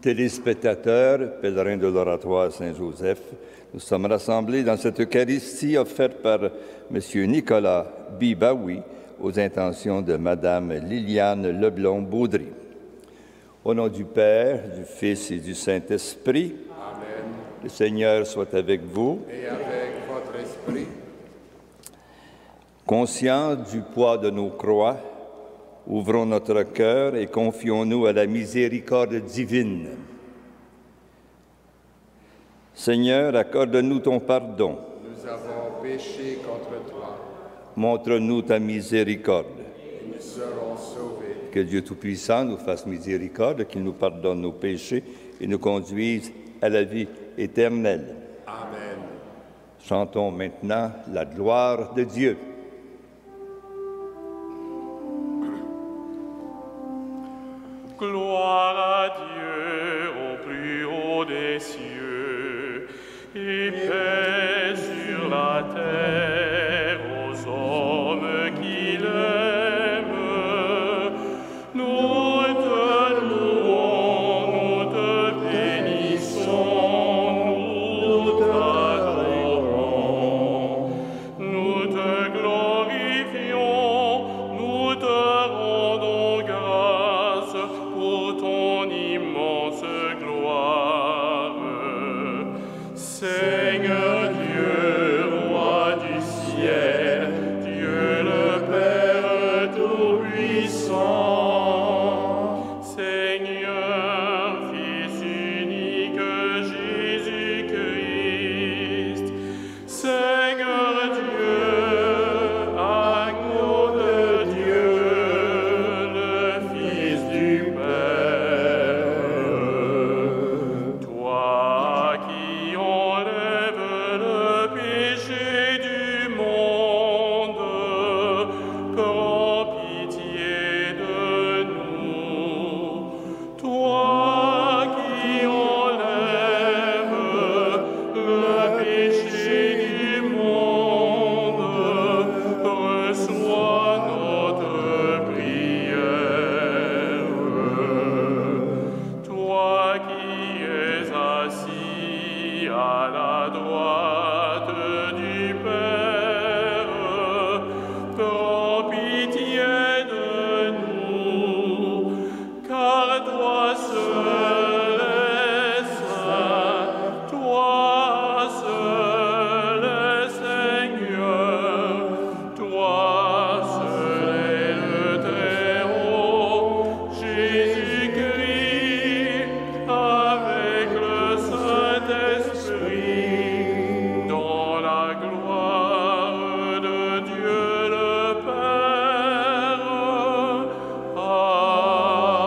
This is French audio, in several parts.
Téléspectateurs, pèlerins de l'Oratoire Saint-Joseph, nous sommes rassemblés dans cette Eucharistie offerte par M. Nicolas Bibaoui aux intentions de Mme Liliane Leblond-Baudry. Au nom du Père, du Fils et du Saint-Esprit, Amen. Le Seigneur soit avec vous. Et avec votre esprit. Conscients du poids de nos croix, ouvrons notre cœur et confions-nous à la miséricorde divine. Seigneur, accorde-nous ton pardon. Nous avons péché contre toi. Montre-nous ta miséricorde. Et nous serons sauvés. Que Dieu Tout-Puissant nous fasse miséricorde, qu'il nous pardonne nos péchés et nous conduise à la vie éternelle. Amen. Chantons maintenant la gloire de Dieu. Gloire à Dieu au plus haut des cieux, et paix sur la terre aux hommes qui l'aiment. Nous te louons, nous te bénissons, nous t'adorons, nous te glorifions, nous te rendons grâce pour ton immense gloire. Seigneur Dieu, roi du ciel, Dieu le Père Tout-Puissant, Seigneur, Fils unique Jésus-Christ, Seigneur Dieu, agneau de Dieu, le Fils du Père, toi qui enlèves le péché du monde, prends pitié de nous. Toi qui enlèves le péché du monde, reçois notre prière. Toi qui es assis à la droite du Père, prends pitié de nous, car toi seul es saint, toi seul es Seigneur, toi seul est le Très-Haut, Jésus-Christ, avec le Saint-Esprit, dans la gloire de Dieu le Père. Amen.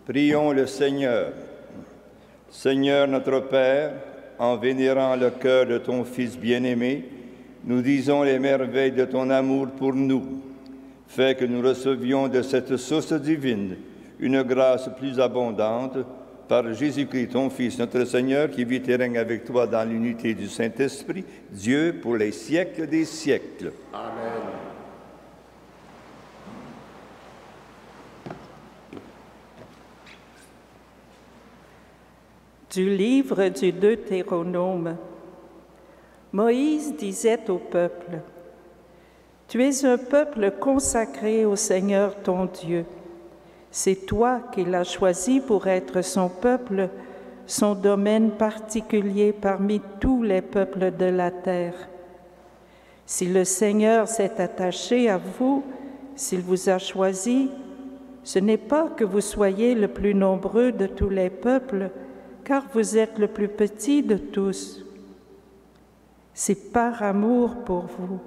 Prions le Seigneur. Seigneur notre Père, en vénérant le cœur de ton Fils bien-aimé, nous disons les merveilles de ton amour pour nous. Fais que nous recevions de cette source divine une grâce plus abondante par Jésus-Christ, ton Fils, notre Seigneur, qui vit et règne avec toi dans l'unité du Saint-Esprit, Dieu pour les siècles des siècles. Amen. Du livre du Deutéronome. Moïse disait au peuple, « Tu es un peuple consacré au Seigneur ton Dieu. C'est toi qui l'as choisi pour être son peuple, son domaine particulier parmi tous les peuples de la terre. Si le Seigneur s'est attaché à vous, s'il vous a choisi, ce n'est pas que vous soyez le plus nombreux de tous les peuples, car vous êtes le plus petit de tous. C'est par amour pour vous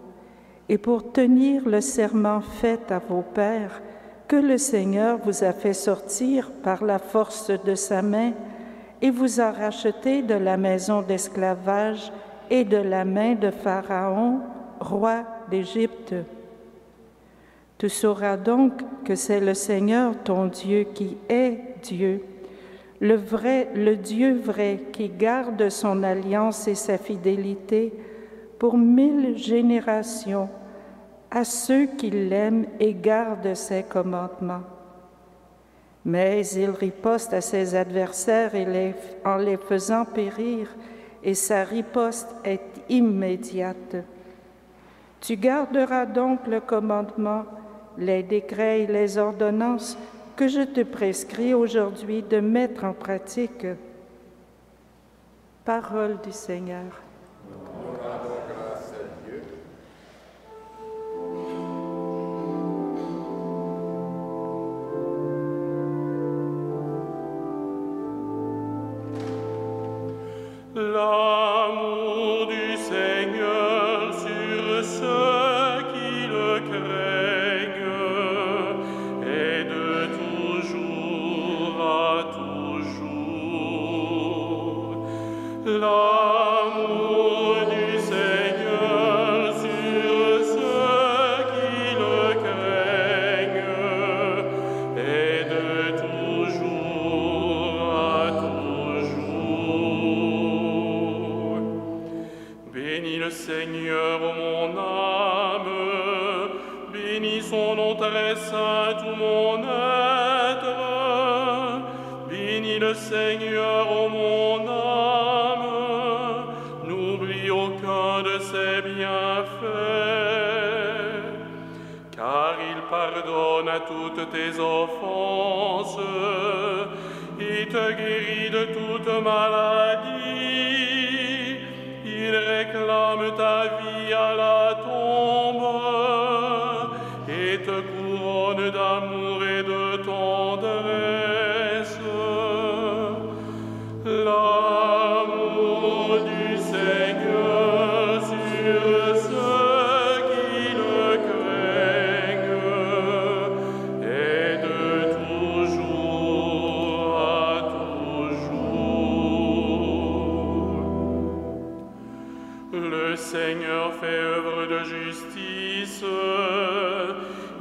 et pour tenir le serment fait à vos pères que le Seigneur vous a fait sortir par la force de sa main et vous a racheté de la maison d'esclavage et de la main de Pharaon, roi d'Égypte. Tu sauras donc que c'est le Seigneur ton Dieu qui est Dieu, le Dieu vrai qui garde son alliance et sa fidélité pour 1000 générations à ceux qui l'aiment et gardent ses commandements. Mais il riposte à ses adversaires en les faisant périr, et sa riposte est immédiate. Tu garderas donc le commandement, les décrets et les ordonnances que je te prescris aujourd'hui de mettre en pratique. Parole du Seigneur. Nous rendons grâce à Dieu. L'amour du Seigneur sur ceux qui le craignent est de toujours à toujours. L'amour du Seigneur sur ceux qui le craignent est de toujours à toujours. Bénis le Seigneur, ô mon âme, bénis son nom très saint, tout mon être. Bénis le Seigneur, ô mon âme, n'oublie aucun de ses bienfaits, car il pardonne à toutes tes offenses et te guérit de toute maladie. Il réclame ta vie à la tombe et te couronne d'amour et de tendresse. L'amour du Seigneur sur ceux qui le craignent est de toujours à toujours. Le Seigneur fait œuvre de justice,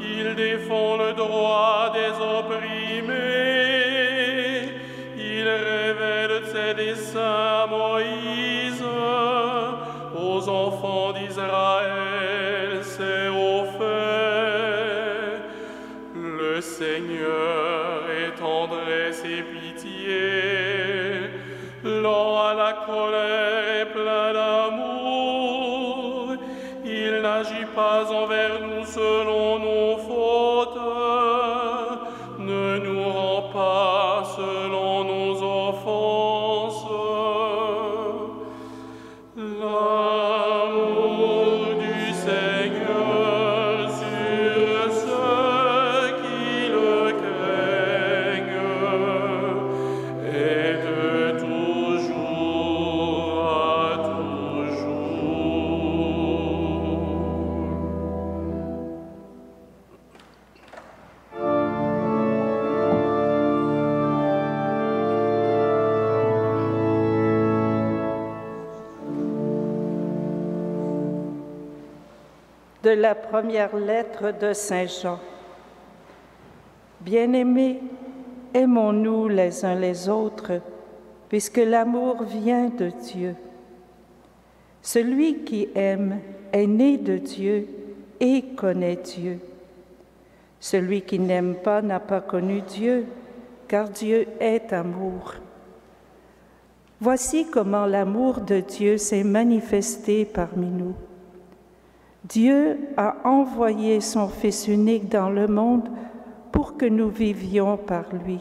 il défend le droit des opprimés, il révèle ses desseins à Moïse, aux enfants d'Israël ses hauts faits. Le Seigneur est tendresse et pitié, lent à la colère et plein d'amour. Il n'agit pas envers nous selon nos fautes, ne nous rend pas selon nos offenses. L'amour du Seigneur sur ceux qui le craignent est de toujours à toujours. De la première lettre de Saint Jean. Bien-aimés, aimons-nous les uns les autres, puisque l'amour vient de Dieu. Celui qui aime est né de Dieu et connaît Dieu. Celui qui n'aime pas n'a pas connu Dieu, car Dieu est amour. Voici comment l'amour de Dieu s'est manifesté parmi nous. Dieu a envoyé son Fils unique dans le monde pour que nous vivions par lui.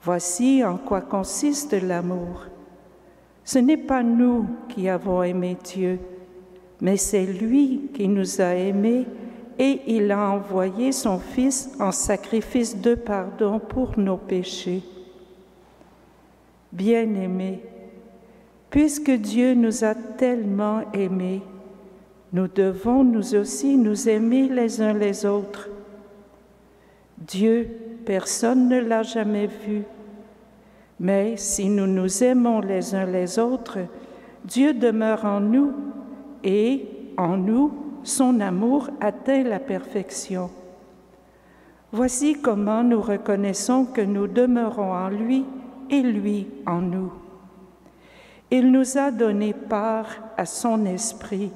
Voici en quoi consiste l'amour. Ce n'est pas nous qui avons aimé Dieu, mais c'est lui qui nous a aimés et il a envoyé son Fils en sacrifice de pardon pour nos péchés. Bien-aimés, puisque Dieu nous a tellement aimés, nous devons nous aussi nous aimer les uns les autres. Dieu, personne ne l'a jamais vu. Mais si nous nous aimons les uns les autres, Dieu demeure en nous et, en nous, son amour atteint la perfection. Voici comment nous reconnaissons que nous demeurons en lui et lui en nous. Il nous a donné part à son esprit.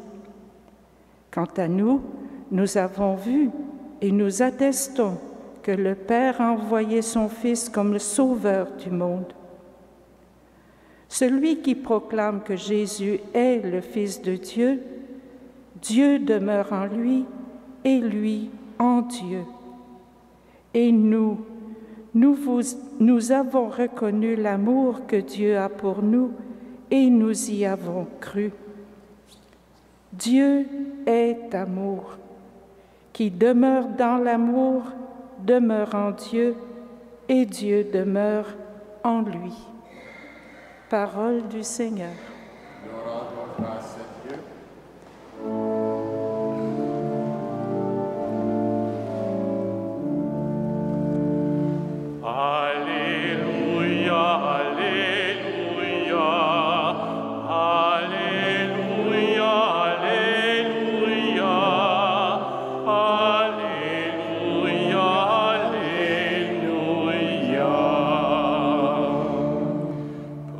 Quant à nous, nous avons vu et nous attestons que le Père a envoyé son Fils comme le Sauveur du monde. Celui qui proclame que Jésus est le Fils de Dieu, Dieu demeure en lui et lui en Dieu. Et nous avons reconnu l'amour que Dieu a pour nous et nous y avons cru. Dieu est amour. Qui demeure dans l'amour demeure en Dieu et Dieu demeure en lui. Parole du Seigneur. Nous rendons grâce à Dieu. Alléluia, Alléluia, Alléluia, Alléluia, Alléluia, Alléluia.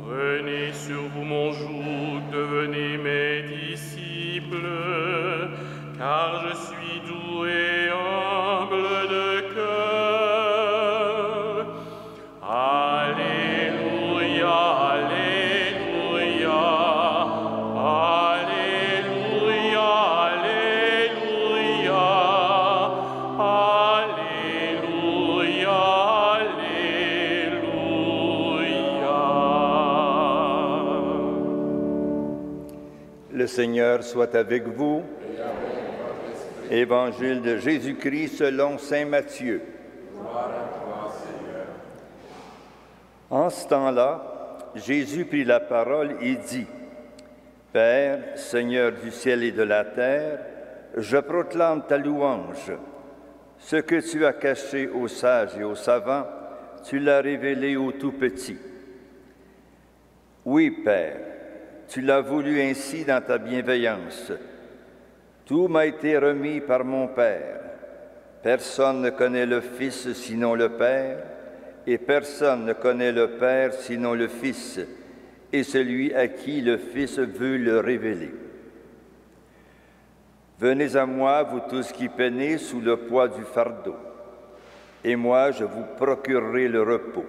Prenez sur vous mon joug, devenez mes disciples, car je suis doux et humble de cœur. Alléluia, Alléluia, Alléluia, Alléluia, Alléluia, Alléluia. Le Seigneur soit avec vous. Évangile de Jésus-Christ selon saint Matthieu. En ce temps-là, Jésus prit la parole et dit, « Père, Seigneur du ciel et de la terre, je proclame ta louange. Ce que tu as caché aux sages et aux savants, tu l'as révélé aux tout-petits. Oui, Père, tu l'as voulu ainsi dans ta bienveillance. Tout m'a été remis par mon Père. Personne ne connaît le Fils sinon le Père, et personne ne connaît le Père sinon le Fils, et celui à qui le Fils veut le révéler. Venez à moi, vous tous qui peinez sous le poids du fardeau, et moi je vous procurerai le repos.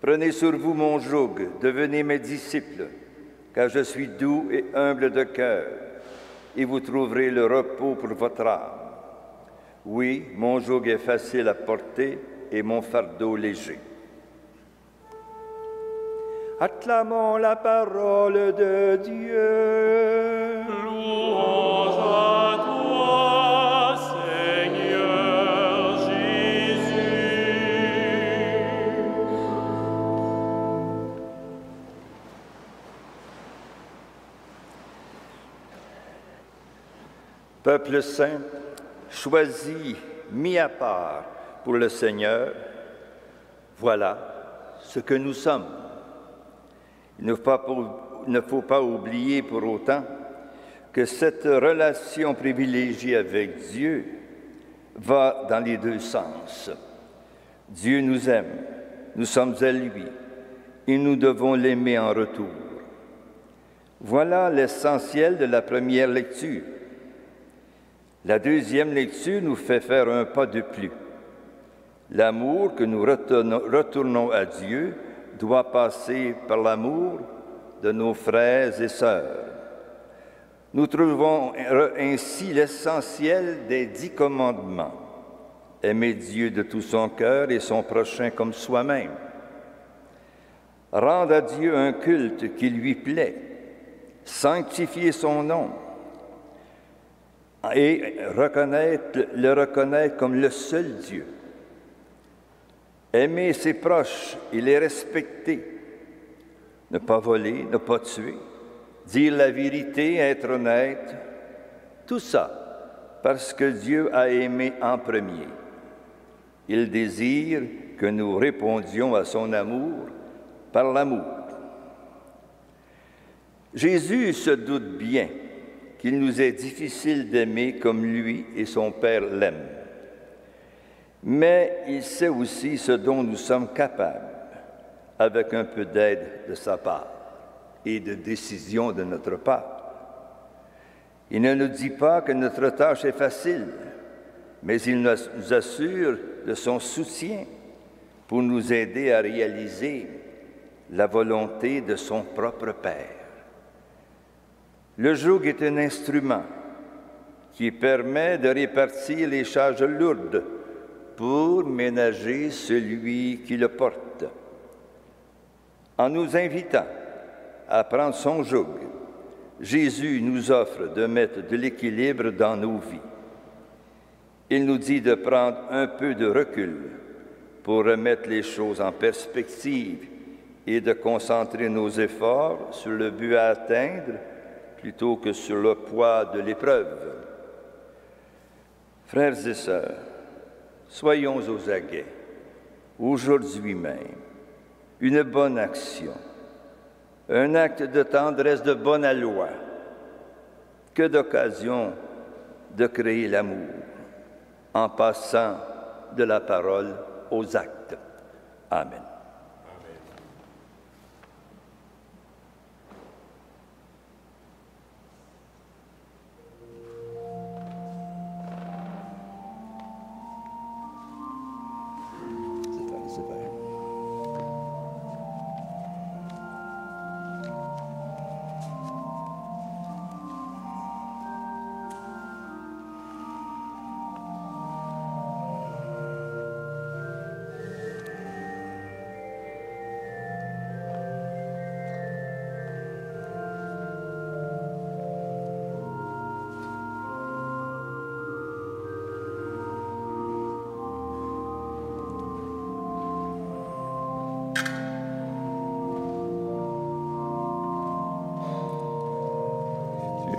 Prenez sur vous mon joug, devenez mes disciples, car je suis doux et humble de cœur, et vous trouverez le repos pour votre âme. Oui, mon joug est facile à porter et mon fardeau léger. Acclamons la parole de Dieu. Louange à toi, Seigneur Jésus. Peuple saint, choisi, mis à part pour le Seigneur, voilà ce que nous sommes. Il ne faut pas oublier pour autant que cette relation privilégiée avec Dieu va dans les deux sens. Dieu nous aime, nous sommes à lui, et nous devons l'aimer en retour. Voilà l'essentiel de la première lecture. La deuxième lecture nous fait faire un pas de plus. L'amour que nous retournons à Dieu doit passer par l'amour de nos frères et sœurs. Nous trouvons ainsi l'essentiel des 10 commandements. Aimer Dieu de tout son cœur et son prochain comme soi-même. Rendre à Dieu un culte qui lui plaît. Sanctifier son nom. Et le reconnaître comme le seul Dieu. Aimer ses proches et les respecter. Ne pas voler, ne pas tuer. Dire la vérité, être honnête. Tout ça parce que Dieu a aimé en premier. Il désire que nous répondions à son amour par l'amour. Jésus se doute bien qu'il nous est difficile d'aimer comme lui et son Père l'aiment. Mais il sait aussi ce dont nous sommes capables, avec un peu d'aide de sa part et de décision de notre part. Il ne nous dit pas que notre tâche est facile, mais il nous assure de son soutien pour nous aider à réaliser la volonté de son propre Père. Le joug est un instrument qui permet de répartir les charges lourdes pour ménager celui qui le porte. En nous invitant à prendre son joug, Jésus nous offre de mettre de l'équilibre dans nos vies. Il nous dit de prendre un peu de recul pour remettre les choses en perspective et de concentrer nos efforts sur le but à atteindre plutôt que sur le poids de l'épreuve. Frères et sœurs, soyons aux aguets, aujourd'hui même, une bonne action, un acte de tendresse de bonne aloi, que d'occasion de créer l'amour, en passant de la parole aux actes. Amen.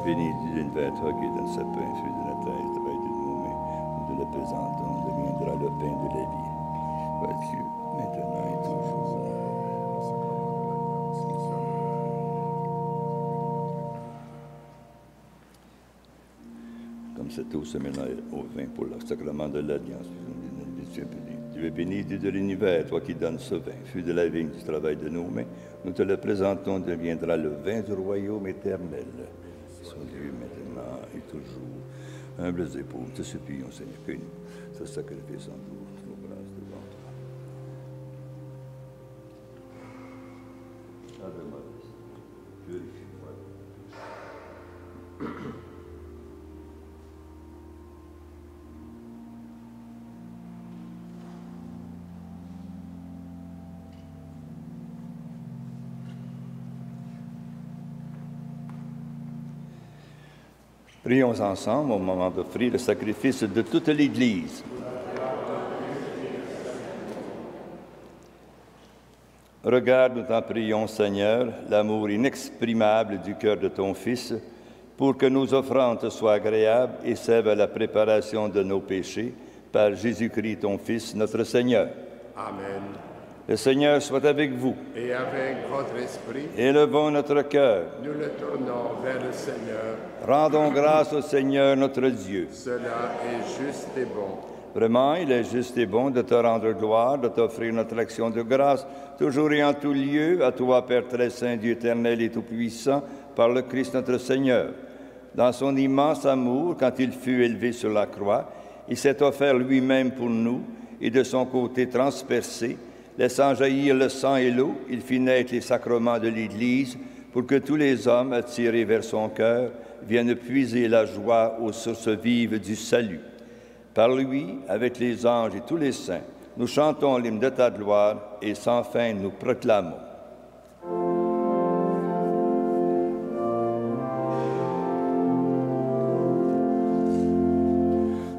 Béni l'univers, toi qui donnes ce pain, fruit de la terre, travail de nos mains, nous te le présentons, deviendra le pain de la vie. Sois Dieu, maintenant et toujours. Comme cette eau se mélange au vin pour le sacrement de l'Alliance, tu es béni, Dieu de l'univers, toi qui donnes ce vin, fruit de la vigne, du travail de nos mains, nous te le présentons, deviendra le vin du royaume éternel. Sois Dieu maintenant et toujours. Humbles et pauvres, te supplions, Seigneur, que nous, ce sacrifice en nous, nos grâces devant toi. Ave Maria, purifie-moi. Prions ensemble au moment d'offrir le sacrifice de toute l'Église. Regarde, nous t'en prions, Seigneur, l'amour inexprimable du cœur de ton Fils, pour que nos offrandes soient agréables et servent à la préparation de nos péchés, par Jésus-Christ, ton Fils, notre Seigneur. Amen. Le Seigneur soit avec vous. Et avec votre esprit, Élevons notre cœur. nous le tournons vers le Seigneur. Rendons grâce au Seigneur notre Dieu. Cela est juste et bon. Vraiment, il est juste et bon de te rendre gloire, de t'offrir notre action de grâce, toujours et en tout lieu, à toi, Père très saint, Dieu éternel et tout-puissant, par le Christ notre Seigneur. Dans son immense amour, quand il fut élevé sur la croix, il s'est offert lui-même pour nous, et de son côté transpercé, laissant jaillir le sang et l'eau, il fit naître les sacrements de l'Église, pour que tous les hommes, attirés vers son cœur, viennent puiser la joie aux sources vives du salut. Par lui, avec les anges et tous les saints, nous chantons l'hymne de ta gloire et sans fin nous proclamons.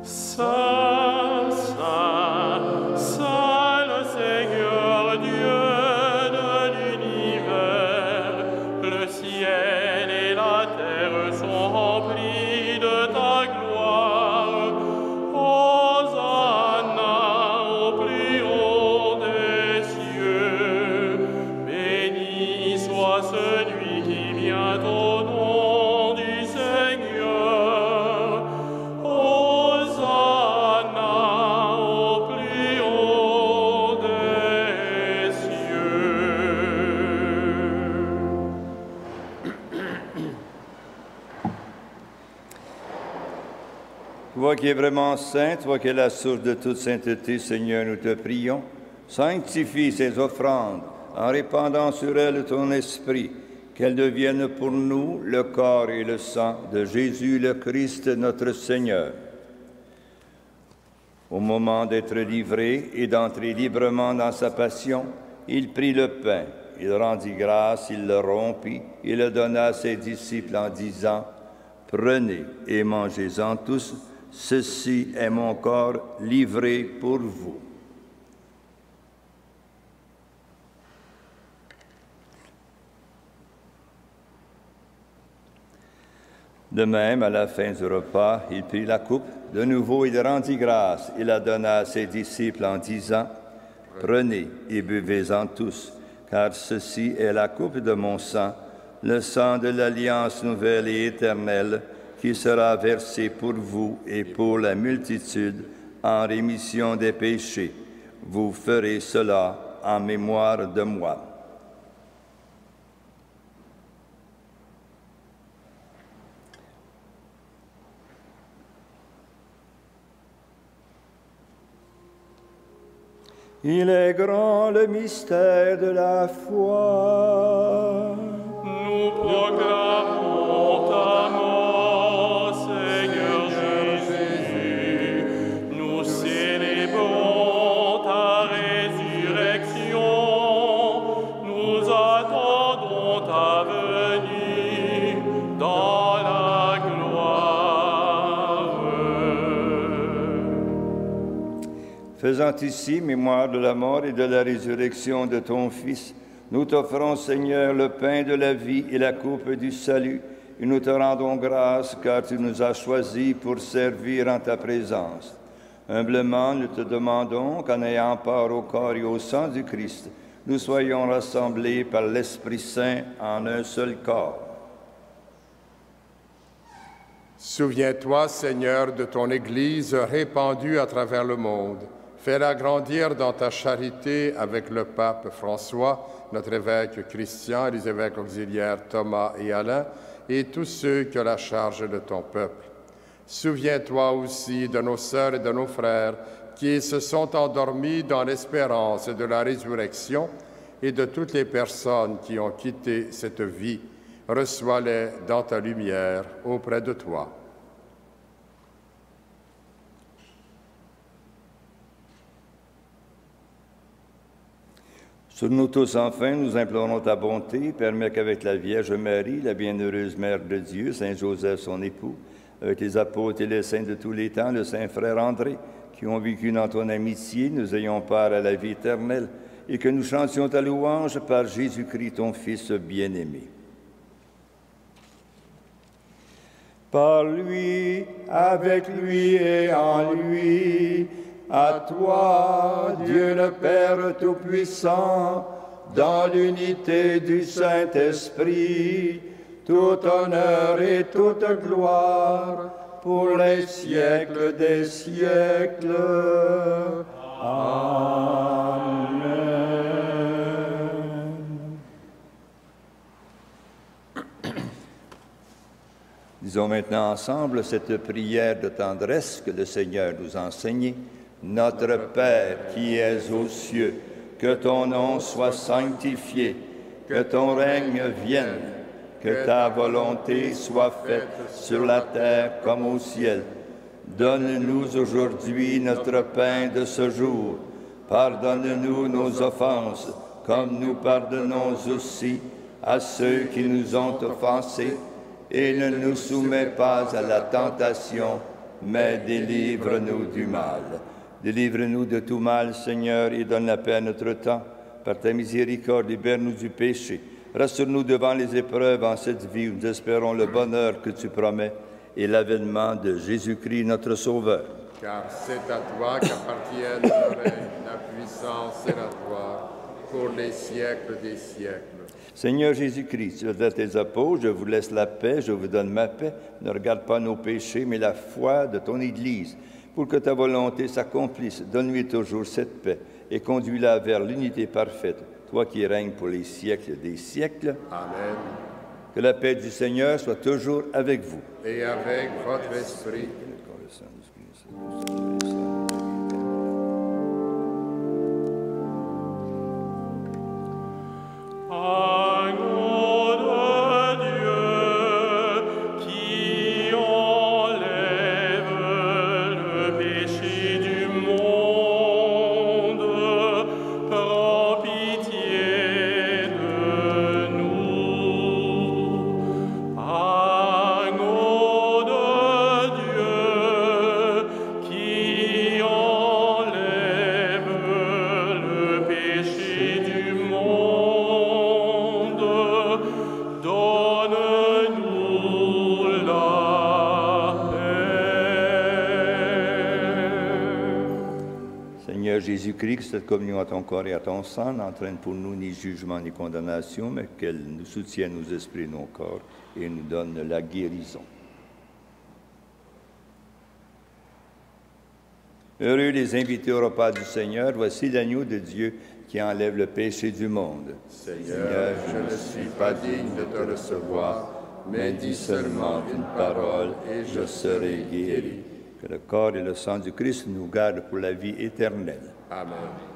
Saint, Saint, Saint le Seigneur Dieu de l'univers, le ciel et la terre sont remplis de ta gloire. Hosanna au plus haut des cieux. Toi qui es vraiment saint, toi qui es la source de toute sainteté, Seigneur, nous te prions, sanctifie ces offrandes en répandant sur elles ton esprit, qu'elles deviennent pour nous le corps et le sang de Jésus le Christ, notre Seigneur. Au moment d'être livré et d'entrer librement dans sa passion, il prit le pain, il rendit grâce, il le rompit, il le donna à ses disciples en disant, « Prenez et mangez-en tous, ceci est mon corps livré pour vous. » De même, à la fin du repas, il prit la coupe. De nouveau, il rendit grâce. Il la donna à ses disciples en disant, « Prenez et buvez-en tous, car ceci est la coupe de mon sang, le sang de l'alliance nouvelle et éternelle, qui sera versé pour vous et pour la multitude en rémission des péchés. Vous ferez cela en mémoire de moi. » Il est grand le mystère de la foi. Nous proclamons ta mort, Seigneur Jésus. Nous célébrons ta résurrection. Nous attendons ta venue dans la gloire. Faisant ici mémoire de la mort et de la résurrection de ton Fils, nous t'offrons, Seigneur, le pain de la vie et la coupe du salut, et nous te rendons grâce car tu nous as choisis pour servir en ta présence. Humblement, nous te demandons qu'en ayant part au corps et au sang du Christ, nous soyons rassemblés par l'Esprit Saint en un seul corps. Souviens-toi, Seigneur, de ton Église répandue à travers le monde. Fais-la grandir dans ta charité avec le pape François, notre évêque Christian, les évêques auxiliaires Thomas et Alain, et tous ceux qui ont la charge de ton peuple. Souviens-toi aussi de nos sœurs et de nos frères qui se sont endormis dans l'espérance de la résurrection et de toutes les personnes qui ont quitté cette vie. Reçois-les dans ta lumière auprès de toi. Sur nous tous, enfin, nous implorons ta bonté. Permets qu'avec la Vierge Marie, la bienheureuse Mère de Dieu, Saint Joseph, son époux, avec les apôtres et les saints de tous les temps, le Saint Frère André, qui ont vécu dans ton amitié, nous ayons part à la vie éternelle, et que nous chantions ta louange par Jésus-Christ, ton Fils bien-aimé. Par lui, avec lui et en lui, à toi, Dieu le Père Tout-Puissant, dans l'unité du Saint-Esprit, tout honneur et toute gloire, pour les siècles des siècles. Amen. Disons maintenant ensemble cette prière de tendresse que le Seigneur nous a enseignée. Notre Père qui es aux cieux, que ton nom soit sanctifié, que ton règne vienne, que ta volonté soit faite sur la terre comme au ciel. Donne-nous aujourd'hui notre pain de ce jour. Pardonne-nous nos offenses, comme nous pardonnons aussi à ceux qui nous ont offensés. Et ne nous soumets pas à la tentation, mais délivre-nous du mal. Délivre-nous de tout mal, Seigneur, et donne la paix à notre temps. Par ta miséricorde, libère-nous du péché. Rassure-nous devant les épreuves en cette vie où nous espérons le bonheur que tu promets et l'avènement de Jésus-Christ, notre Sauveur. Car c'est à toi qu'appartiennent le règne, la puissance et la gloire, pour les siècles des siècles. Seigneur Jésus-Christ, tu as dit à tes apôtres, je vous laisse la paix, je vous donne ma paix. Ne regarde pas nos péchés, mais la foi de ton Église. Pour que ta volonté s'accomplisse, donne-lui toujours cette paix et conduis-la vers l'unité parfaite, toi qui règnes pour les siècles des siècles. Amen. Que la paix du Seigneur soit toujours avec vous. Et avec votre esprit. Reconnaissance. Jésus-Christ, que cette communion à ton corps et à ton sang n'entraîne pour nous ni jugement ni condamnation, mais qu'elle nous soutienne nos esprits et nos corps et nous donne la guérison. Heureux les invités au repas du Seigneur, voici l'agneau de Dieu qui enlève le péché du monde. Seigneur, je ne suis pas digne de te recevoir, mais dis seulement une parole et je serai guéri. Que le corps et le sang du Christ nous gardent pour la vie éternelle. Amen.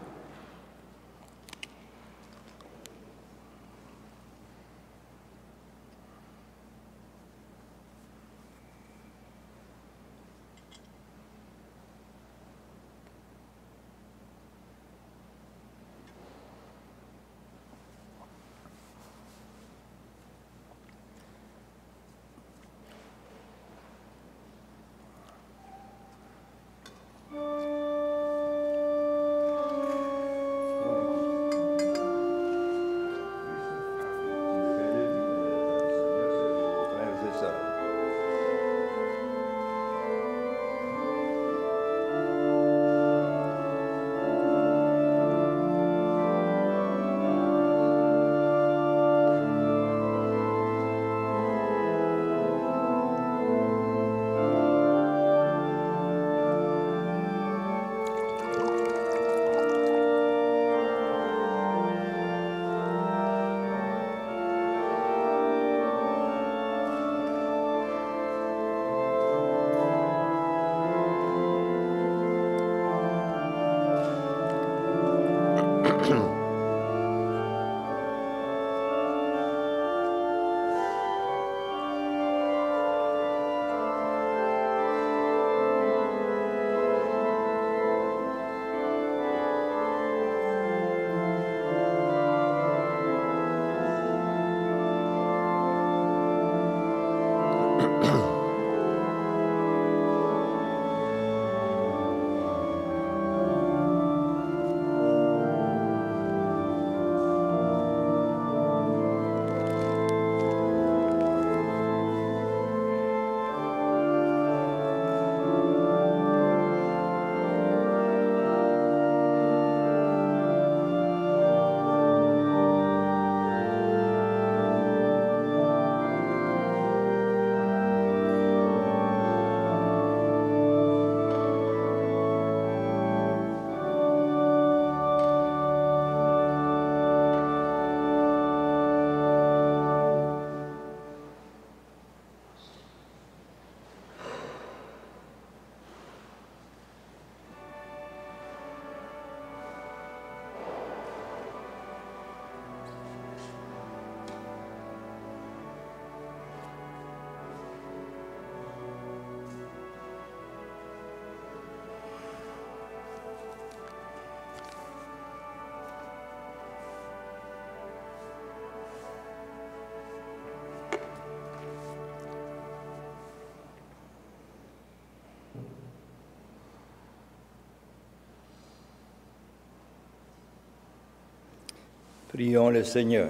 Prions le Seigneur.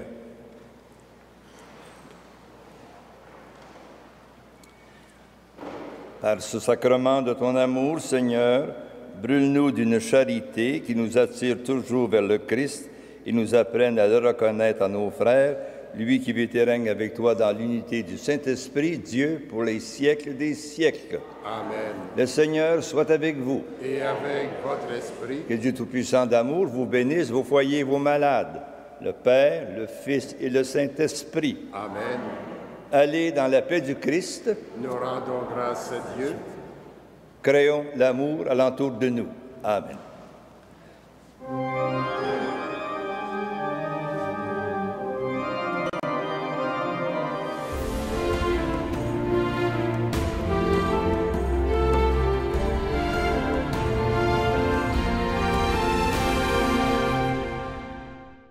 Par ce sacrement de ton amour, Seigneur, brûle-nous d'une charité qui nous attire toujours vers le Christ et nous apprenne à le reconnaître à nos frères, lui qui vit et règne avec toi dans l'unité du Saint-Esprit, Dieu, pour les siècles des siècles. Amen. Le Seigneur soit avec vous. Et avec votre esprit. Que Dieu Tout-Puissant d'amour vous bénisse, vos foyers et vos malades, le Père, le Fils et le Saint-Esprit. Amen. Allez dans la paix du Christ. Nous rendons grâce à Dieu. Créons l'amour alentour de nous. Amen.